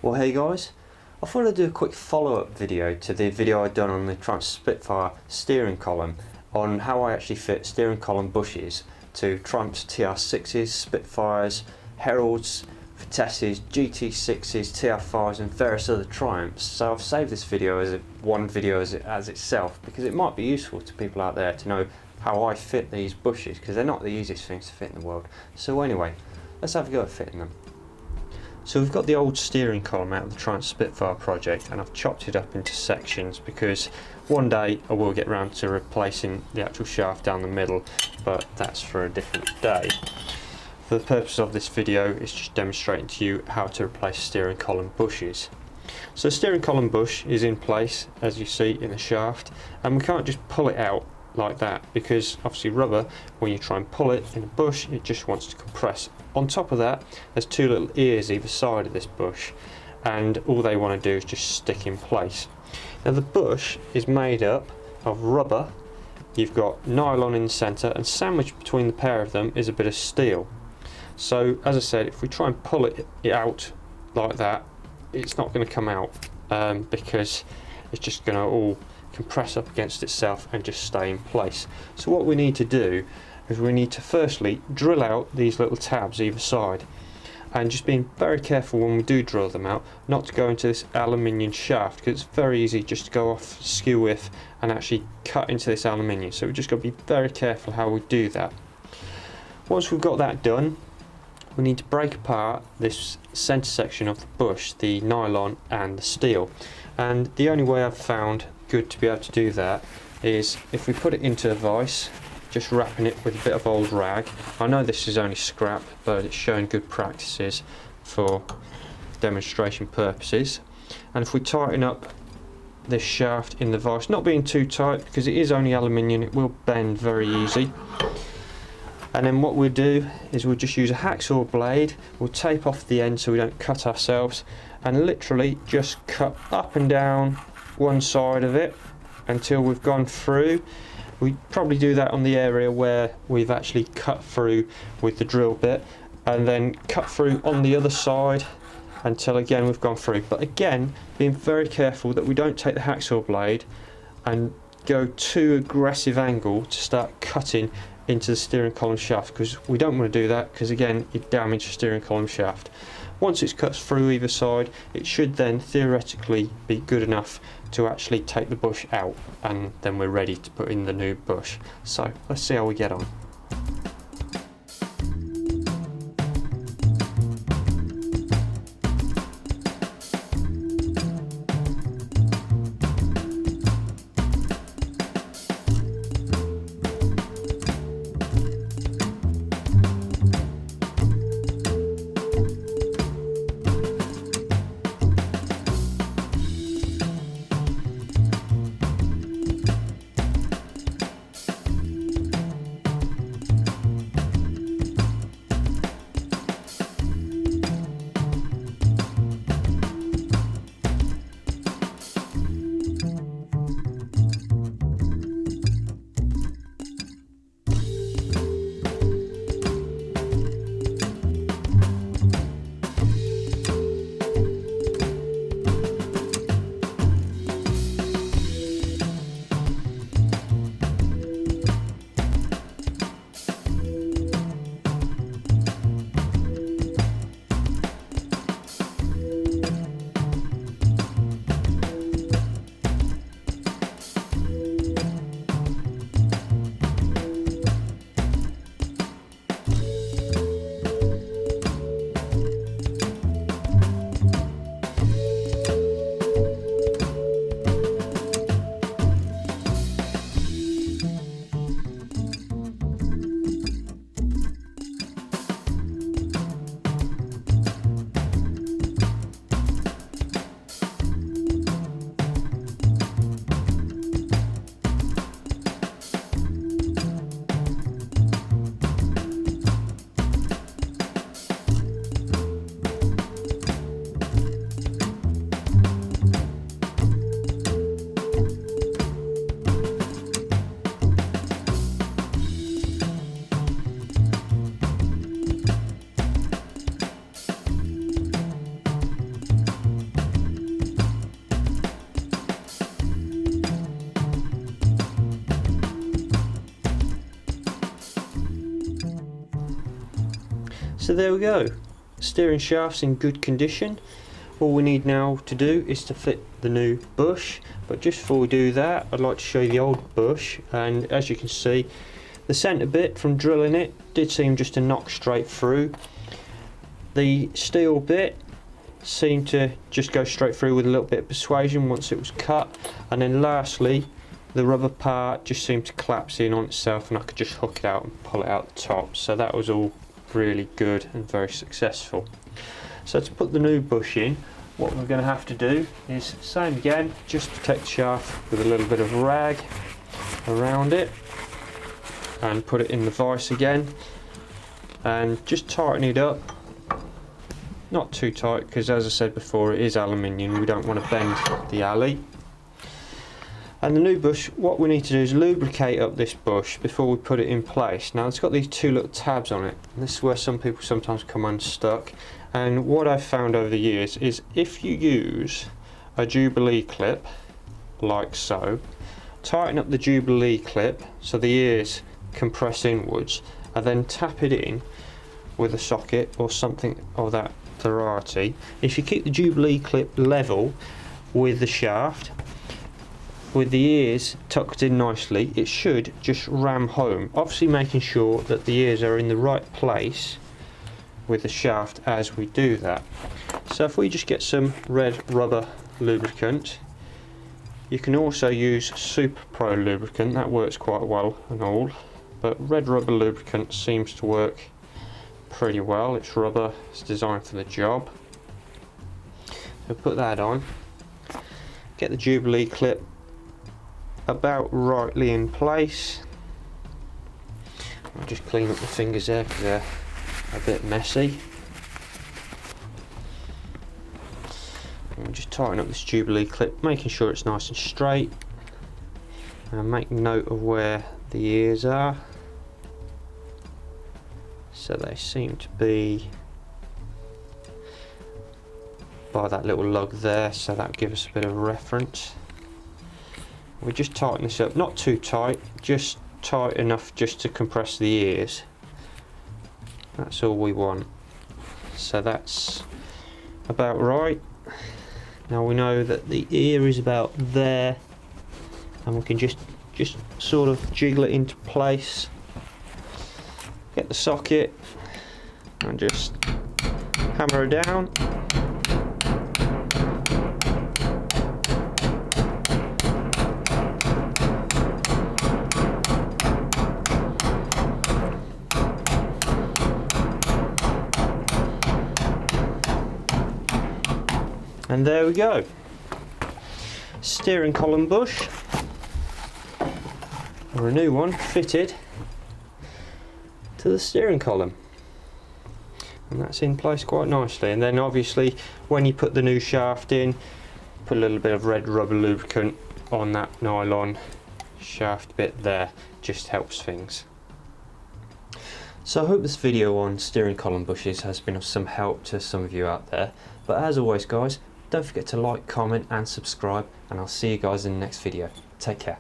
Well, hey guys, I thought I'd do a quick follow-up video to the video I'd done on the Triumph Spitfire steering column on how I actually fit steering column bushes to Triumph's TR6s, Spitfires, Heralds, Vitesses, GT6s, TR5s and various other Triumphs. So I've saved this video as one video as itself because it might be useful to people out there to know how I fit these bushes, because they're not the easiest things to fit in the world. So anyway, let's have a go at fitting them. So we've got the old steering column out of the Triumph Spitfire Project, and I've chopped it up into sections because one day I will get round to replacing the actual shaft down the middle, but that's for a different day. For the purpose of this video, it's just demonstrating to you how to replace steering column bushes. So the steering column bush is in place, as you see, in the shaft, and we can't just pull it out like that, because obviously rubber, when you try and pull it in a bush, it just wants to compress. On top of that, there's two little ears either side of this bush, and all they want to do is just stick in place. Now the bush is made up of rubber, you've got nylon in the centre, and sandwiched between the pair of them is a bit of steel. So as I said, if we try and pull it out like that, it's not going to come out because it's just going to all compress up against itself and just stay in place. So what we need to do is we need to firstly drill out these little tabs either side, and just being very careful when we do drill them out not to go into this aluminium shaft, because it's very easy just to go off skew with and actually cut into this aluminium. So we've just got to be very careful how we do that. Once we've got that done, we need to break apart this centre section of the bush, the nylon and the steel, and the only way I've found good to be able to do that is if we put it into a vise, just wrapping it with a bit of old rag. I know this is only scrap, but it's showing good practices for demonstration purposes. And if we tighten up this shaft in the vise, not being too tight because it is only aluminium, it will bend very easy. And then what we'll do is we'll just use a hacksaw blade, we'll tape off the end so we don't cut ourselves, and literally just cut up and down one side of it until we've gone through. We probably do that on the area where we've actually cut through with the drill bit, and then cut through on the other side until again we've gone through. But again, being very careful that we don't take the hacksaw blade and go too aggressive angle to start cutting into the steering column shaft, because we don't want to do that, because again you damage the steering column shaft. Once it's cut through either side, it should then theoretically be good enough to actually take the bush out, and then we're ready to put in the new bush. So let's see how we get on. So there we go, steering shaft's in good condition. All we need now to do is to fit the new bush, but just before we do that I'd like to show you the old bush, and as you can see the centre bit from drilling it did seem just to knock straight through. The steel bit seemed to just go straight through with a little bit of persuasion once it was cut, and then lastly the rubber part just seemed to collapse in on itself and I could just hook it out and pull it out the top. So that was all really good and very successful. So to put the new bush in, what we're going to have to do is, same again, just protect the shaft with a little bit of rag around it and put it in the vise again and just tighten it up. Not too tight, because as I said before, it is aluminium, we don't want to bend the alley. And the new bush, what we need to do is lubricate up this bush before we put it in place. Now it's got these two little tabs on it, and this is where some people sometimes come unstuck. And what I've found over the years is if you use a Jubilee clip, like so, tighten up the Jubilee clip so the ears compress inwards, and then tap it in with a socket or something of that variety. If you keep the Jubilee clip level with the shaft, with the ears tucked in nicely, it should just ram home, obviously making sure that the ears are in the right place with the shaft as we do that. So if we just get some red rubber lubricant, you can also use Super Pro lubricant, that works quite well and all, but red rubber lubricant seems to work pretty well. It's rubber, it's designed for the job. So put that on, get the Jubilee clip about rightly in place. I'll just clean up the fingers there because they're a bit messy. And just tighten up this Jubilee clip, making sure it's nice and straight, and make note of where the ears are. So they seem to be by that little lug there, so that'll give us a bit of a reference. We just tighten this up, not too tight, just tight enough just to compress the ears. That's all we want. So that's about right. Now we know that the ear is about there, and we can just sort of jiggle it into place. Get the socket and just hammer it down. And there we go, steering column bush, or a new one, fitted to the steering column, and that's in place quite nicely. And then obviously when you put the new shaft in, put a little bit of red rubber lubricant on that nylon shaft bit there, just helps things. So I hope this video on steering column bushes has been of some help to some of you out there, but as always guys, don't forget to like, comment and subscribe, and I'll see you guys in the next video. Take care.